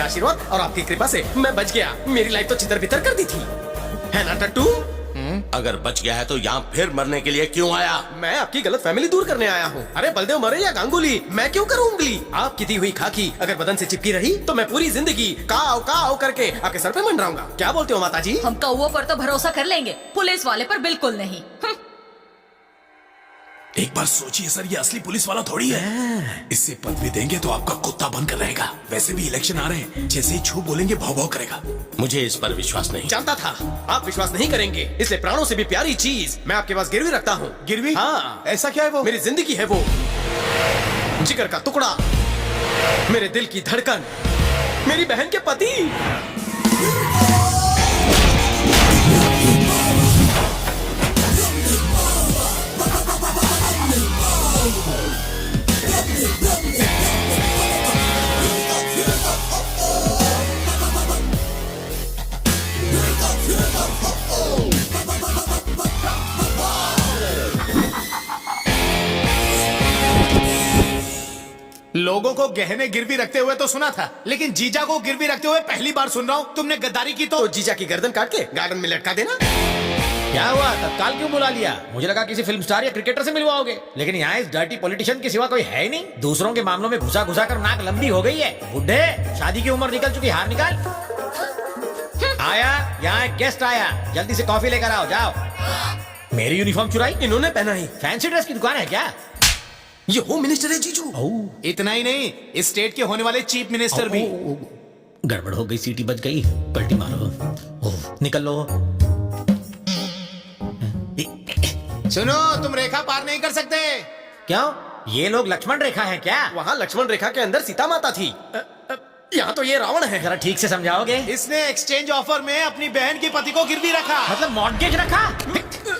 आशीर्वाद और आपकी कृपा से मैं बच गया। मेरी लाइफ तो चितर बितर कर दी थी, है ना टट्टू? अगर बच गया है तो यहाँ फिर मरने के लिए क्यों आया? मैं आपकी गलत फैमिली दूर करने आया हूँ। अरे बलदेव मरे या गांगुली, मैं क्यों करूँ उंगली? आपकी दी हुई खाकी अगर बदन से चिपकी रही तो मैं पूरी जिंदगी काव करके आपके सर पे मंडराऊंगा। क्या बोलते हो माता जी? हम कौओं पर तो भरोसा कर लेंगे, पुलिस वाले पर बिल्कुल नहीं। एक बार सोचिए सर, ये असली पुलिस वाला थोड़ी है। इससे पदवी देंगे तो आपका कुत्ता बनकर रहेगा। वैसे भी इलेक्शन आ रहे हैं, जैसे ही छू बोलेंगे भाव भाव करेगा। मुझे इस पर विश्वास नहीं। जानता था आप विश्वास नहीं करेंगे, इसलिए प्राणों से भी प्यारी चीज मैं आपके पास गिरवी रखता हूँ। गिरवी? हाँ। ऐसा क्या है वो? मेरी जिंदगी है वो, जिगर का टुकड़ा, मेरे दिल की धड़कन, मेरी बहन के पति। लोगों को गहने गिरवी रखते हुए तो सुना था, लेकिन जीजा को गिरवी रखते हुए पहली बार सुन रहा हूँ। तुमने गद्दारी की तो जीजा की गर्दन काट के गार्डन में लटका देना। क्या हुआ, तत्काल क्यों बुला लिया? मुझे लगा किसी फिल्म स्टार या क्रिकेटर से मिलवाओगे, लेकिन यहाँ इस डर्टी पॉलिटिशियन के सिवा कोई है ही नहीं। दूसरों के मामलों में घुसा घुसा कर नाक लंबी हो गई है। बुढ़े, शादी की उम्र निकल चुकी, हार निकाल। आया, यहाँ एक गेस्ट आया, जल्दी से कॉफी लेकर आओ, जाओ। मेरी यूनिफॉर्म चुराई? इन्होंने पहना ही। फैंसी ड्रेस की दुकान है क्या? ये होम मिनिस्टर है जीजू। इतना ही नहीं, इस स्टेट के होने वाले चीफ मिनिस्टर भी। गड़बड़ हो गई, सीटी बज गई, पलटी मारो। निकल लो। सुनो, तुम रेखा पार नहीं कर सकते। क्यों? ये लोग लक्ष्मण रेखा है क्या? वहाँ लक्ष्मण रेखा के अंदर सीता माता थी, यहाँ तो ये रावण है। जरा ठीक से समझाओगे? इसने एक्सचेंज ऑफर में अपनी बहन की पति को गिरवी रखा। मतलब मॉर्गेज रखा?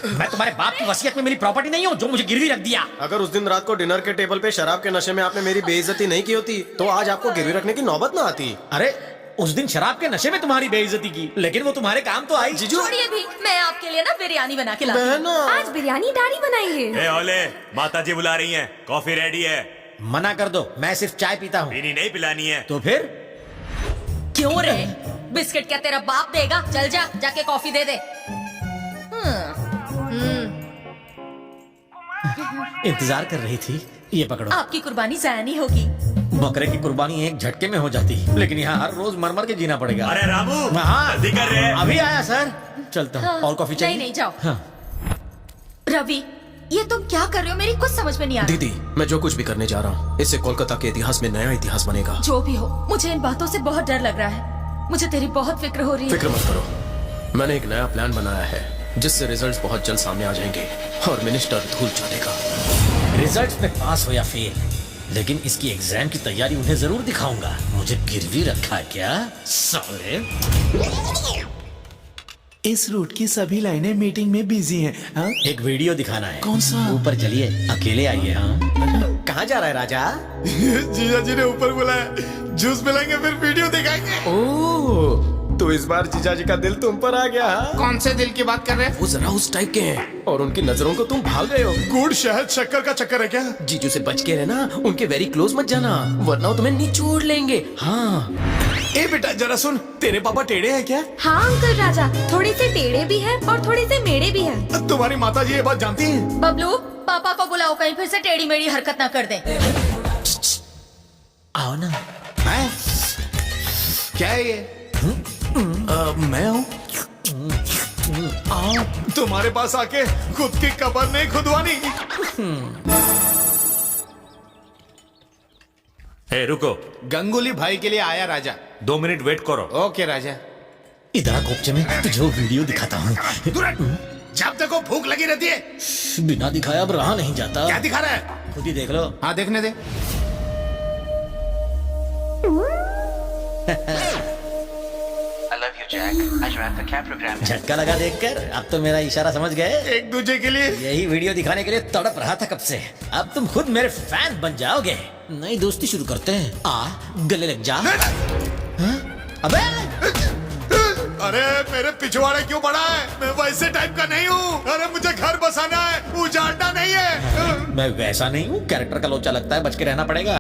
मैं तुम्हारे बाप की वसीयत में मेरी प्रॉपर्टी नहीं हूँ जो मुझे गिरवी रख दिया। अगर उस दिन रात को डिनर के टेबल पे शराब के नशे में आपने मेरी बेइज्जती नहीं की होती तो आज आपको गिरवी रखने की नौबत ना आती। अरे उस दिन शराब के नशे में तुम्हारी बेइज्जती की, लेकिन वो तुम्हारे काम तो आई। जीजू छोड़िए भी, मैं आपके लिए ना बिरयानी बना के लाती हूँ। बहना, आज बिरयानी डाली बनाई है। ए ओले, माता जी बुला रही हैं, कॉफी रेडी है। मना कर दो, मैं सिर्फ चाय पीता हूँ। पीनी नहीं पिलानी है। तो फिर? क्यों रे, बिस्किट क्या तेरा बाप देगा? चल जा, जाके कॉफी दे दे। इंतजार कर रही थी, ये पकड़ो। आपकी कुर्बानी जाया नहीं होगी। बकरे की कुर्बानी एक झटके में हो जाती, लेकिन यहाँ हर रोज मर के जीना पड़ेगा। अरे रामू, हाँ, जल्दी कर रहे। अभी आया सर, चलता हूँ। हाँ, और कॉफी चाहिए? नहीं जाओ। हाँ। रवि, ये तुम क्या कर रहे हो? मेरी कुछ समझ में नहीं आ रहा। दीदी मैं जो कुछ भी करने जा रहा हूँ इससे कोलकाता के इतिहास में नया इतिहास बनेगा। जो भी हो, मुझे इन बातों से बहुत डर लग रहा है। मुझे तेरी बहुत फिक्र हो रही है। फिक्र मत करो, मैंने एक नया प्लान बनाया है जिससे रिजल्ट्स बहुत जल्द सामने आ जाएंगे और मिनिस्टर धूल चाटेगा। रिजल्ट्स में पास हो या फेल, लेकिन इसकी एग्जाम की तैयारी उन्हें जरूर दिखाऊंगा। मुझे गिरवी रखा क्या साले? इस रूट की सभी लाइनें मीटिंग में बिजी हैं। हाँ? एक वीडियो दिखाना है। कौन सा? ऊपर चलिए, अकेले आइए। हाँ, कहाँ जा रहा है राजा? जीजा जी ने ऊपर बुलाया, जूस पिलाएंगे फिर वीडियो दिखाएंगे। ओह, तो इस बार जीजा जी का दिल तुम पर आ गया। हाँ? कौन से दिल की बात कर रहे हैं? वो जरा उस टाइप के हैं और उनकी नजरों को तुम भाग गए हो। गुड़ शहद शक्कर का चक्कर है क्या? जीजू से बच के रहना, उनके वेरी क्लोज मत जाना वरना वो तुम्हें निचोड़ लेंगे। हाँ। ए बेटा जरा सुन, तेरे पापा टेढ़े हैं क्या? हाँ अंकल राजा, थोड़े से टेढ़े भी हैं और थोड़े से मेढ़े भी हैं। तुम्हारी माता जी ये बात जानती हैं? बबलू, पापा को बुलाओ, कहीं फिर से टेढ़ी मेढ़ी हरकत ना कर दे। आओ ना। हैं? क्या है ये? मैं हूँ। आओ, तुम्हारे पास आके खुद की कब्र नहीं खुदवानी। ए रुको, गंगुली भाई के लिए आया राजा। 2 मिनट वेट करो। ओके राजा। इधर कोपचे में तुझे वीडियो दिखाता हूँ। जब देखो भूख लगी रहती है। बिना दिखाया अब रहा नहीं जाता। क्या दिखा रहा है? खुद ही देख लो। हाँ देखने दे। झटका लगा देखकर, अब तो मेरा इशारा समझ गए। एक दूसरे के लिए यही वीडियो दिखाने के लिए तड़प रहा था कब से। अब तुम खुद मेरे फैन बन जाओगे। नई दोस्ती शुरू करते हैं। आ, गले लग जा। हाँ? अबे अरे मेरे पिछवाड़े क्यों पड़ा है? मैं वैसे टाइप का नहीं हूँ। अरे मुझे घर बसाना है, उजाड़ना नहीं है। मैं वैसा नहीं हूँ, कैरेक्टर का लोचा लगता है, बच के रहना पड़ेगा।